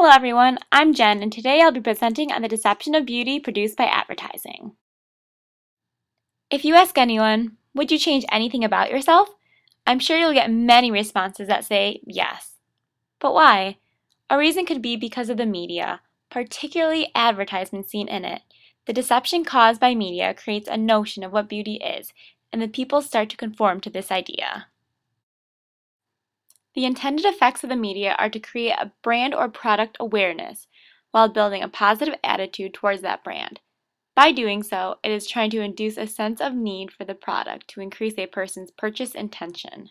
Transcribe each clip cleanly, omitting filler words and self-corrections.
Hello everyone, I'm Jen, and today I'll be presenting on the deception of beauty produced by advertising. If you ask anyone, would you change anything about yourself? I'm sure you'll get many responses that say yes. But why? A reason could be because of the media, particularly advertisements seen in it. The deception caused by media creates a notion of what beauty is, and the people start to conform to this idea. The intended effects of the media are to create a brand or product awareness while building a positive attitude towards that brand. By doing so, it is trying to induce a sense of need for the product to increase a person's purchase intention.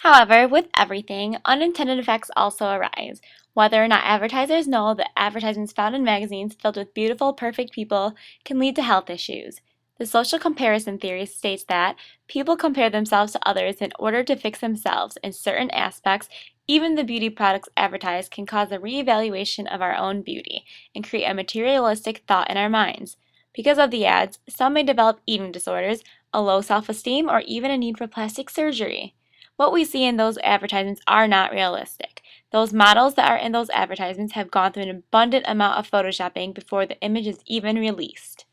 However, with everything, unintended effects also arise. Whether or not advertisers know that advertisements found in magazines filled with beautiful, perfect people can lead to health issues. The social comparison theory states that people compare themselves to others in order to fix themselves in certain aspects. Even the beauty products advertised can cause a reevaluation of our own beauty and create a materialistic thought in our minds. Because of the ads, some may develop eating disorders, a low self-esteem, or even a need for plastic surgery. What we see in those advertisements are not realistic. Those models that are in those advertisements have gone through an abundant amount of photoshopping before the image is even released.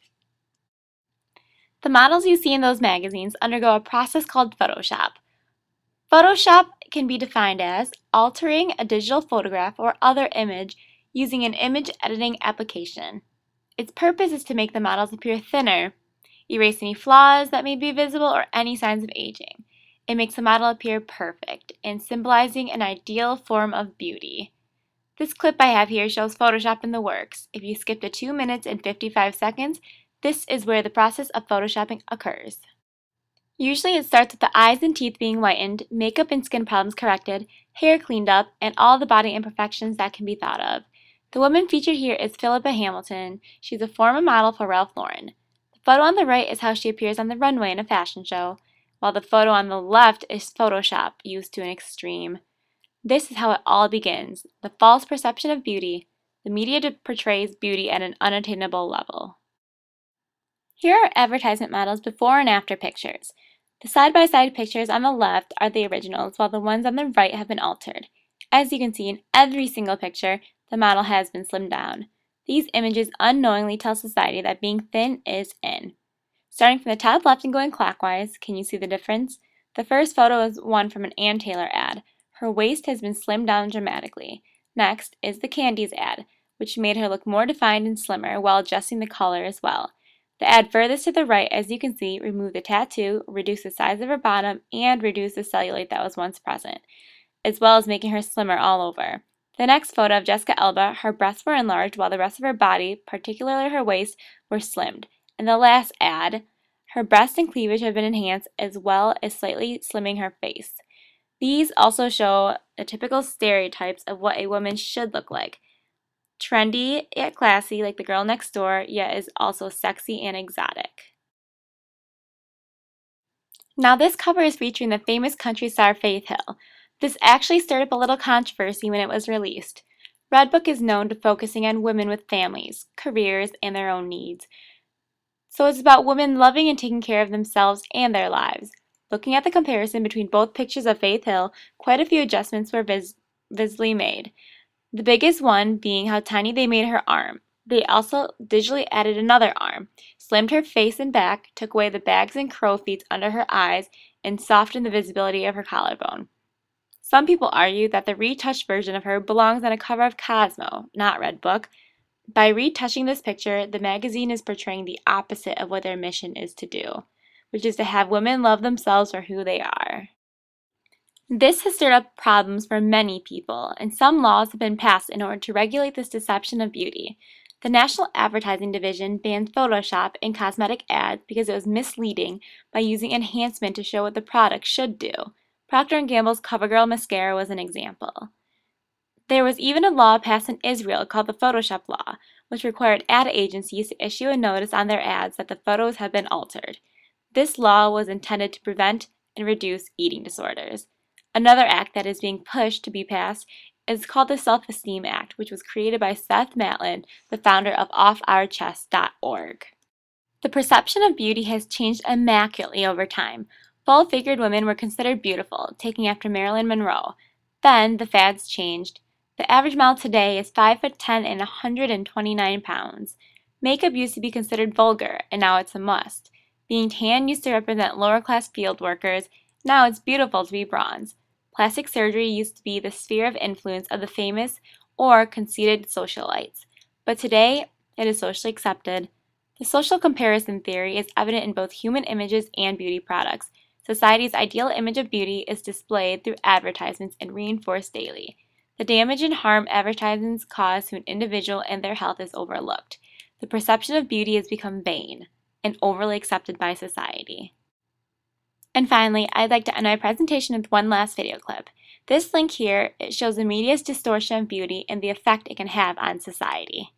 The models you see in those magazines undergo a process called Photoshop. Photoshop can be defined as altering a digital photograph or other image using an image editing application. Its purpose is to make the models appear thinner, erase any flaws that may be visible, or any signs of aging. It makes the model appear perfect and symbolizing an ideal form of beauty. This clip I have here shows Photoshop in the works. If you skip to 2 minutes and 55 seconds, this is where the process of Photoshopping occurs. Usually it starts with the eyes and teeth being whitened, makeup and skin problems corrected, hair cleaned up, and all the body imperfections that can be thought of. The woman featured here is Philippa Hamilton. She's a former model for Ralph Lauren. The photo on the right is how she appears on the runway in a fashion show, while the photo on the left is Photoshop used to an extreme. This is how it all begins, the false perception of beauty. The media portrays beauty at an unattainable level. Here are advertisement models before and after pictures. The side-by-side pictures on the left are the originals, while the ones on the right have been altered. As you can see in every single picture, the model has been slimmed down. These images unknowingly tell society that being thin is in. Starting from the top left and going clockwise, can you see the difference? The first photo is one from an Ann Taylor ad. Her waist has been slimmed down dramatically. Next is the Candies ad, which made her look more defined and slimmer while adjusting the color as well. The ad furthest to the right, as you can see, removed the tattoo, reduced the size of her bottom, and reduced the cellulite that was once present, as well as making her slimmer all over. The next photo of Jessica Alba, her breasts were enlarged while the rest of her body, particularly her waist, were slimmed. In the last ad, her breast and cleavage have been enhanced as well as slightly slimming her face. These also show the typical stereotypes of what a woman should look like. Trendy yet classy, like the girl next door, yet is also sexy and exotic. Now this cover is featuring the famous country star Faith Hill. This actually stirred up a little controversy when it was released. Redbook is known to focusing on women with families, careers, and their own needs. So it's about women loving and taking care of themselves and their lives. Looking at the comparison between both pictures of Faith Hill, quite a few adjustments were visibly made. The biggest one being how tiny they made her arm. They also digitally added another arm, slimmed her face and back, took away the bags and crow feet under her eyes, and softened the visibility of her collarbone. Some people argue that the retouched version of her belongs on a cover of Cosmo, not Redbook. By retouching this picture, the magazine is portraying the opposite of what their mission is to do, which is to have women love themselves for who they are. This has stirred up problems for many people, and some laws have been passed in order to regulate this deception of beauty. The National Advertising Division banned Photoshop in cosmetic ads because it was misleading by using enhancement to show what the product should do. Procter & Gamble's CoverGirl mascara was an example. There was even a law passed in Israel called the Photoshop Law, which required ad agencies to issue a notice on their ads that the photos had been altered. This law was intended to prevent and reduce eating disorders. Another act that is being pushed to be passed is called the Self-Esteem Act, which was created by Seth Matlin, the founder of OffOurChest.org. The perception of beauty has changed immaculately over time. Full-figured women were considered beautiful, taking after Marilyn Monroe. Then the fads changed. The average model today is 5'10" and 129 pounds. Makeup used to be considered vulgar, and now it's a must. Being tan used to represent lower-class field workers, now it's beautiful to be bronze. Plastic surgery used to be the sphere of influence of the famous or conceited socialites, but today it is socially accepted. The social comparison theory is evident in both human images and beauty products. Society's ideal image of beauty is displayed through advertisements and reinforced daily. The damage and harm advertisements cause to an individual and their health is overlooked. The perception of beauty has become vain and overly accepted by society. And finally, I'd like to end my presentation with one last video clip. This link here, it shows the media's distortion of beauty and the effect it can have on society.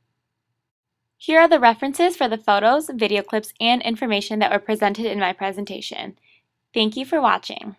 Here are the references for the photos, video clips, and information that were presented in my presentation. Thank you for watching.